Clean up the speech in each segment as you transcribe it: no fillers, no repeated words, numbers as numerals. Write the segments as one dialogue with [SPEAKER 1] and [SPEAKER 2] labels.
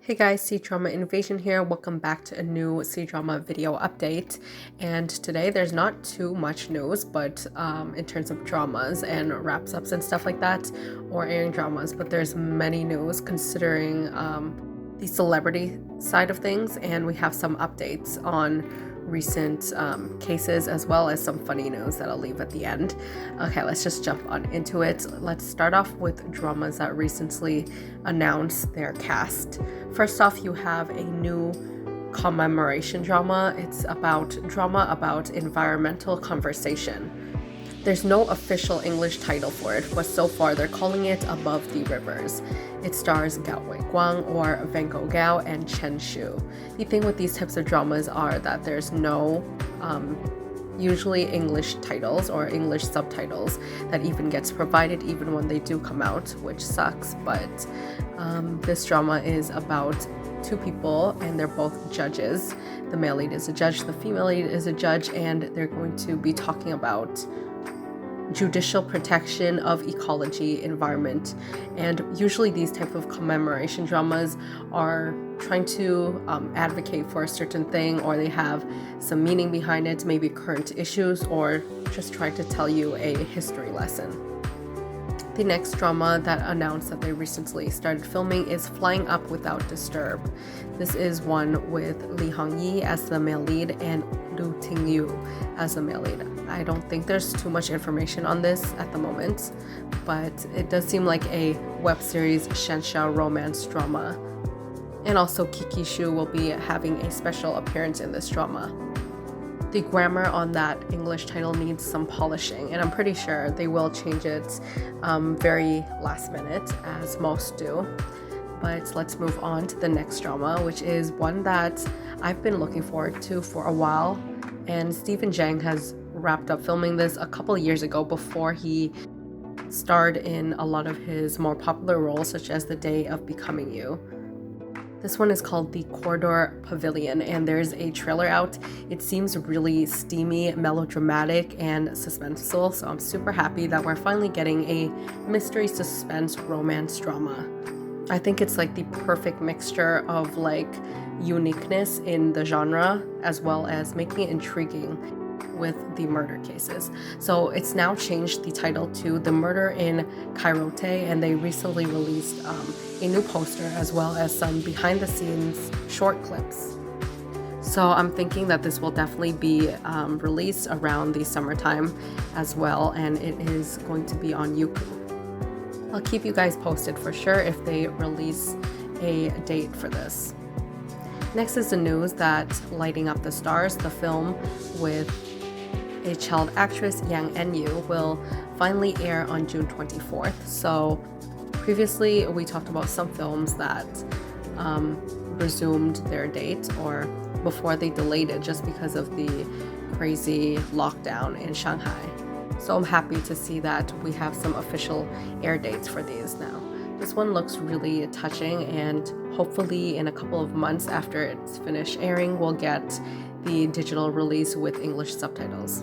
[SPEAKER 1] Hey guys, Cdrama Invasion here. Welcome back to a new Cdrama video update. And today there's not too much news, but in terms of dramas and wraps ups and stuff like that, or airing dramas, but there's many news considering the celebrity side of things, and we have some updates on recent cases as well as some funny news that I'll leave at the end. Okay, let's just jump on into it. Let's start off with dramas that recently announced their cast. First off, you have a new commemoration drama. It's about drama about environmental conversation. There's no official English title for it, but so far they're calling it Above the Rivers. It stars Gao Weiguang or Van Gogh and Chen Shu. The thing with these types of dramas are that there's no usually English titles or English subtitles that even gets provided even when they do come out, which sucks, but this drama is about two people and they're both judges. The male lead is a judge, the female lead is a judge, and they're going to be talking about judicial protection of ecology, environment, and usually these type of commemoration dramas are trying to advocate for a certain thing, or they have some meaning behind it, maybe current issues, or just try to tell you a history lesson. The next drama that announced that they recently started filming is Flying Up Without Disturb. This is one with Hongyi as the male lead and Tingyu as the male lead. I don't think there's too much information on this at the moment, but it does seem like a web series Shanshao romance drama. And also Kiki Shu will be having a special appearance in this drama. The grammar on that English title needs some polishing, and I'm pretty sure they will change it very last minute, as most do. But let's move on to the next drama, which is one that I've been looking forward to for a while. And Zhang has wrapped up filming this a couple of years ago before he starred in a lot of his more popular roles, such as The Day of Becoming You. This one is called The Corridor Pavilion, and there's a trailer out. It seems really steamy, melodramatic, and suspenseful, so I'm super happy that we're finally getting a mystery suspense romance drama. I think it's like the perfect mixture of like uniqueness in the genre as well as making it intriguing with the murder cases. So it's now changed the title to The Murder in Kairoutei, and they recently released a new poster as well as some behind the scenes short clips. So I'm thinking that this will definitely be released around the summertime as well, and it is going to be on Youku. I'll keep you guys posted for sure if they release a date for this. Next is the news that Lighting Up the Stars, the film with a child actress, Yang Enyou, will finally air on June 24th. So previously we talked about some films that resumed their date or before they delayed it just because of the crazy lockdown in Shanghai. So I'm happy to see that we have some official air dates for these now. This one looks really touching, and hopefully in a couple of months after it's finished airing, we'll get the digital release with English subtitles.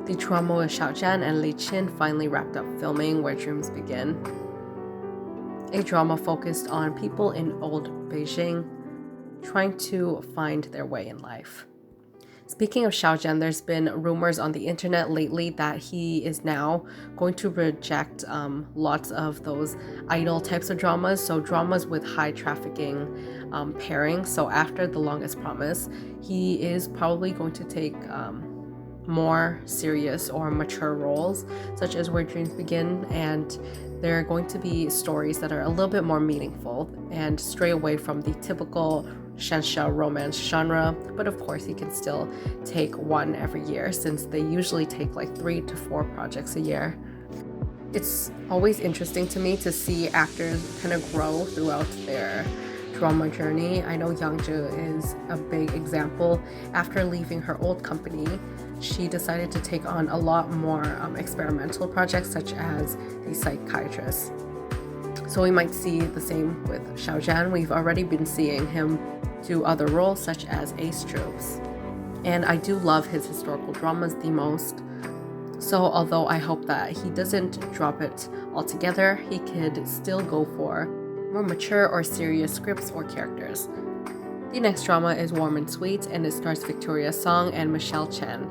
[SPEAKER 1] The drama with Xiao Zhan and Li Qin finally wrapped up filming Where Dreams Begin. A drama focused on people in old Beijing trying to find their way in life. Speaking of Xiao Zhan, there's been rumors on the internet lately that he is now going to reject lots of those idol types of dramas, so dramas with high trafficking pairings. So after The Longest Promise, he is probably going to take more serious or mature roles, such as Where Dreams Begin, and they're going to be stories that are a little bit more meaningful and stray away from the typical Shanshao romance genre, but of course he can still take one every year since they usually take like 3 to 4 projects a year. It's always interesting to me to see actors kind of grow throughout their drama journey. I know Yang Enyou is a big example. After leaving her old company, she decided to take on a lot more experimental projects such as The Psychiatrist. So we might see the same with Xiao Zhan. We've already been seeing him do other roles such as Ace Troops. And I do love his historical dramas the most. So although I hope that he doesn't drop it altogether, he could still go for more mature or serious scripts or characters. The next drama is Warm and Sweet, and it stars Victoria Song and Michelle Chen.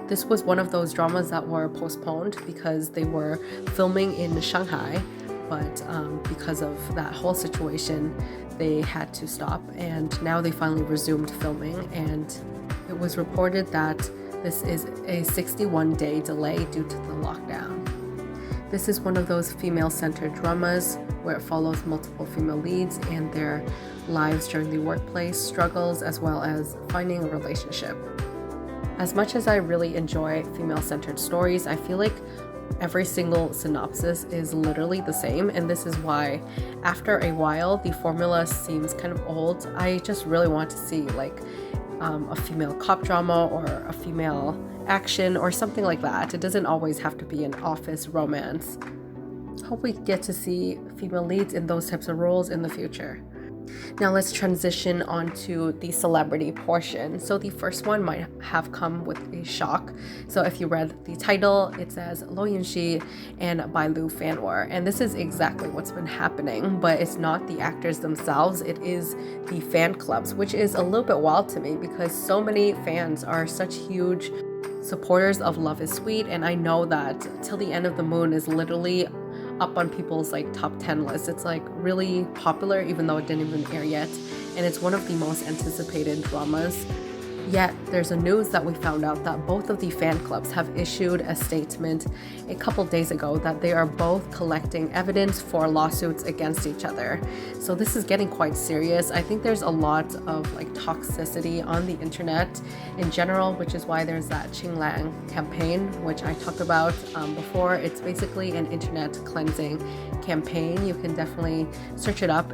[SPEAKER 1] This was one of those dramas that were postponed because they were filming in Shanghai, but because of that whole situation, they had to stop, and now they finally resumed filming, and it was reported that this is a 61-day delay due to the lockdown. This is one of those female-centered dramas where it follows multiple female leads and their lives during the workplace struggles as well as finding a relationship. As much as I really enjoy female-centered stories, I feel like every single synopsis is literally the same, and this is why after a while the formula seems kind of old. I just really want to see like a female cop drama or a female action or something like that. It doesn't always have to be an office romance. Hope we get to see female leads in those types of roles in the future. Now let's transition on to the celebrity portion. So the first one might have come with a shock. So if you read the title, it says Luo Yunxi and Bai Lu Fanwar. And this is exactly what's been happening, but it's not the actors themselves, it is the fan clubs, which is a little bit wild to me because so many fans are such huge supporters of Love is Sweet, and I know that Till the End of the Moon is literally up on people's like top 10 lists. It's like really popular even though it didn't even air yet, and it's one of the most anticipated dramas. Yet there's a news that we found out that both of the fan clubs have issued a statement a couple days ago that they are both collecting evidence for lawsuits against each other. So this is getting quite serious. I think there's a lot of like toxicity on the internet in general, which is why there's that Qinglang campaign, which I talked about before. It's basically an internet cleansing campaign. You can definitely search it up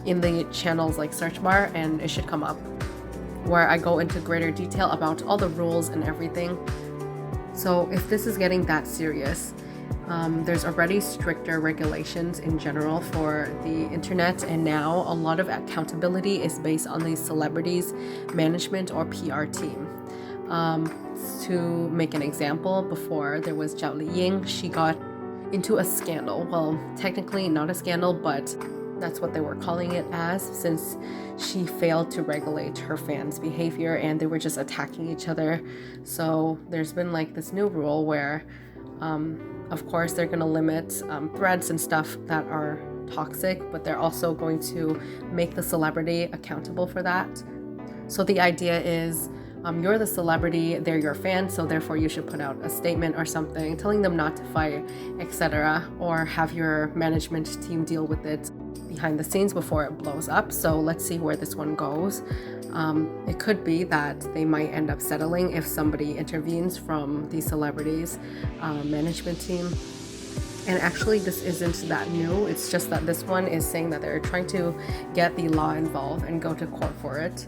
[SPEAKER 1] in the channel's like search bar and it should come up, where I go into greater detail about all the rules and everything. So if this is getting that serious, there's already stricter regulations in general for the internet, and now a lot of accountability is based on the celebrities' management or PR team. To make an example, before there was Zhao Liying, she got into a scandal. Well, technically not a scandal, but that's what they were calling it as, since she failed to regulate her fans' behavior and they were just attacking each other. So there's been like this new rule where, of course, they're going to limit threads and stuff that are toxic, but they're also going to make the celebrity accountable for that. So the idea is, you're the celebrity, they're your fans, so therefore you should put out a statement or something telling them not to fight, etc., or have your management team deal with it behind the scenes before it blows up. So let's see where this one goes. It could be that they might end up settling if somebody intervenes from the celebrities' management team. And actually this isn't that new, it's just that this one is saying that they're trying to get the law involved and go to court for it.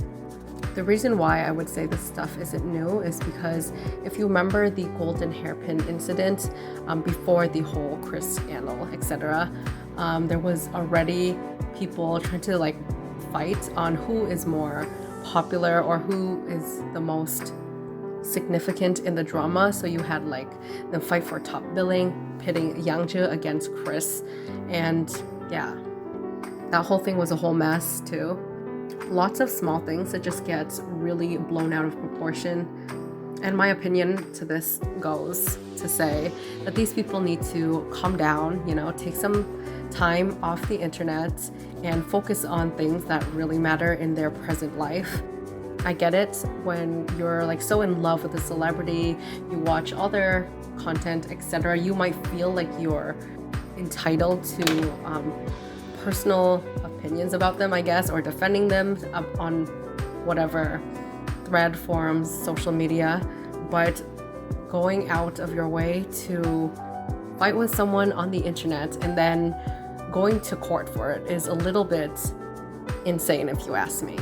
[SPEAKER 1] The reason why I would say this stuff isn't new is because if you remember the golden hairpin incident before the whole Kris scandal, etc., there was already people trying to like fight on who is more popular or who is the most significant in the drama. So you had like the fight for top billing, pitting Yang Enyou against Kris, and yeah, that whole thing was a whole mess too. Lots of small things that just gets really blown out of proportion. And my opinion to this goes to say that these people need to calm down, you know, take some time off the internet and focus on things that really matter in their present life. I get it when you're like so in love with a celebrity, you watch all their content, etc., you might feel like you're entitled to personal opinions about them, I guess, or defending them on whatever thread, forums, social media, but going out of your way to fight with someone on the internet and then going to court for it is a little bit insane if you ask me.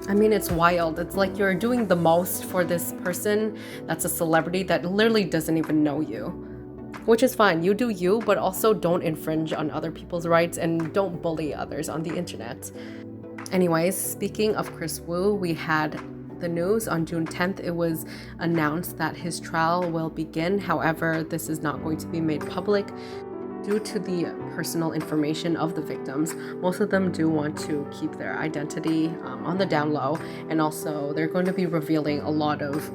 [SPEAKER 1] I mean, it's wild. It's like you're doing the most for this person that's a celebrity that literally doesn't even know you. Which is fine, you do you, but also don't infringe on other people's rights and don't bully others on the internet. Anyways, speaking of Kris Wu, we had the news on June 10th. It was announced that his trial will begin. However, this is not going to be made public due to the personal information of the victims. Most of them do want to keep their identity on the down low, and also they're going to be revealing a lot of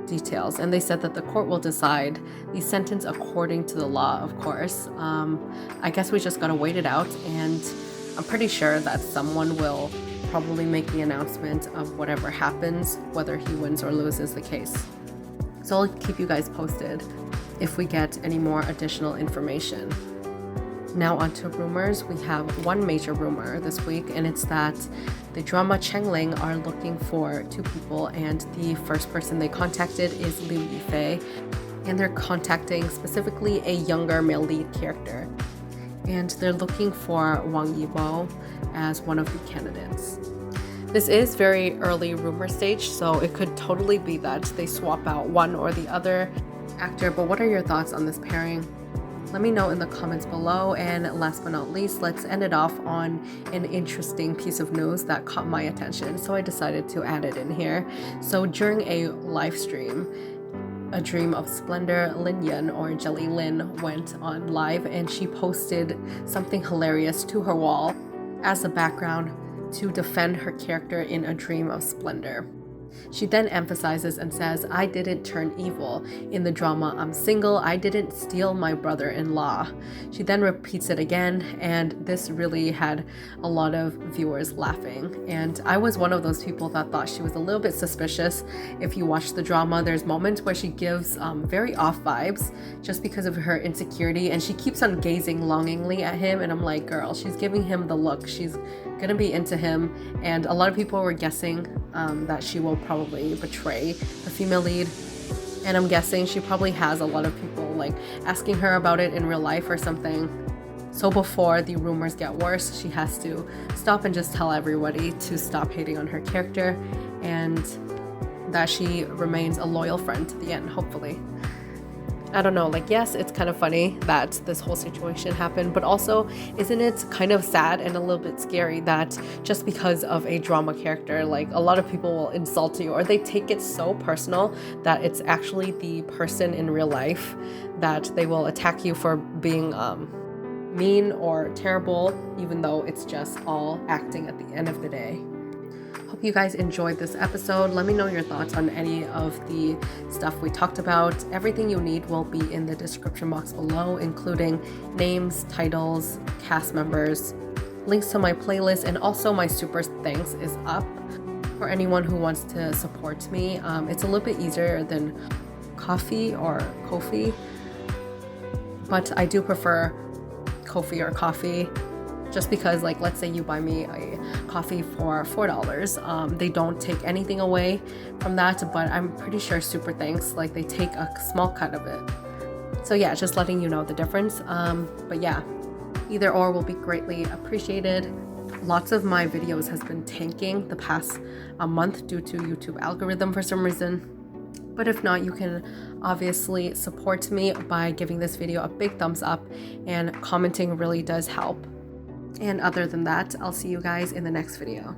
[SPEAKER 1] details, and they said that the court will decide the sentence according to the law, of course. I guess we just gotta wait it out, and I'm pretty sure that someone will probably make the announcement of whatever happens, whether he wins or loses the case. So I'll keep you guys posted if we get any more additional information. Now on to rumors. We have one major rumor this week, and it's that the drama Chengling are looking for 2 people, and the first person they contacted is Liu Yifei, and they're contacting specifically a younger male lead character, and they're looking for Wang Yibo as one of the candidates. This is very early rumor stage, so it could totally be that they swap out one or the other actor, but what are your thoughts on this pairing? Let me know in the comments below, and last but not least, let's end it off on an interesting piece of news that caught my attention, so I decided to add it in here. So during a live stream, A Dream of Splendor Lin Yan, or Jelly Lin, went on live, and she posted something hilarious to her wall as a background to defend her character in A Dream of Splendor. She then emphasizes and says, "I didn't turn evil. In the drama, I'm single. I didn't steal my brother-in-law." She then repeats it again, and this really had a lot of viewers laughing. And I was one of those people that thought she was a little bit suspicious. If you watch the drama, there's moments where she gives very off vibes just because of her insecurity, and she keeps on gazing longingly at him, and I'm like, girl, she's giving him the look. She's gonna be into him, and a lot of people were guessing that she will probably betray the female lead, and I'm guessing she probably has a lot of people like asking her about it in real life or something. So before the rumors get worse, she has to stop and just tell everybody to stop hating on her character, and that she remains a loyal friend to the end, hopefully. I don't know, like, yes, it's kind of funny that this whole situation happened, but also, isn't it kind of sad and a little bit scary that just because of a drama character, like, a lot of people will insult you, or they take it so personal that it's actually the person in real life that they will attack you for being mean or terrible, even though it's just all acting at the end of the day. Hope you guys enjoyed this episode. Let me know your thoughts on any of the stuff we talked about. Everything you need will be in the description box below, including names, titles, cast members, links to my playlist, and also my super thanks is up for anyone who wants to support me. It's a little bit easier than Ko-fi, but I do prefer Ko-fi or coffee. Just because, like, let's say you buy me a coffee for $4, they don't take anything away from that, but I'm pretty sure super thanks, like, they take a small cut of it. So yeah, just letting you know the difference. But yeah, either or will be greatly appreciated. Lots of my videos has been tanking the past month due to YouTube algorithm for some reason. But if not, you can obviously support me by giving this video a big thumbs up, and commenting really does help. And other than that, I'll see you guys in the next video.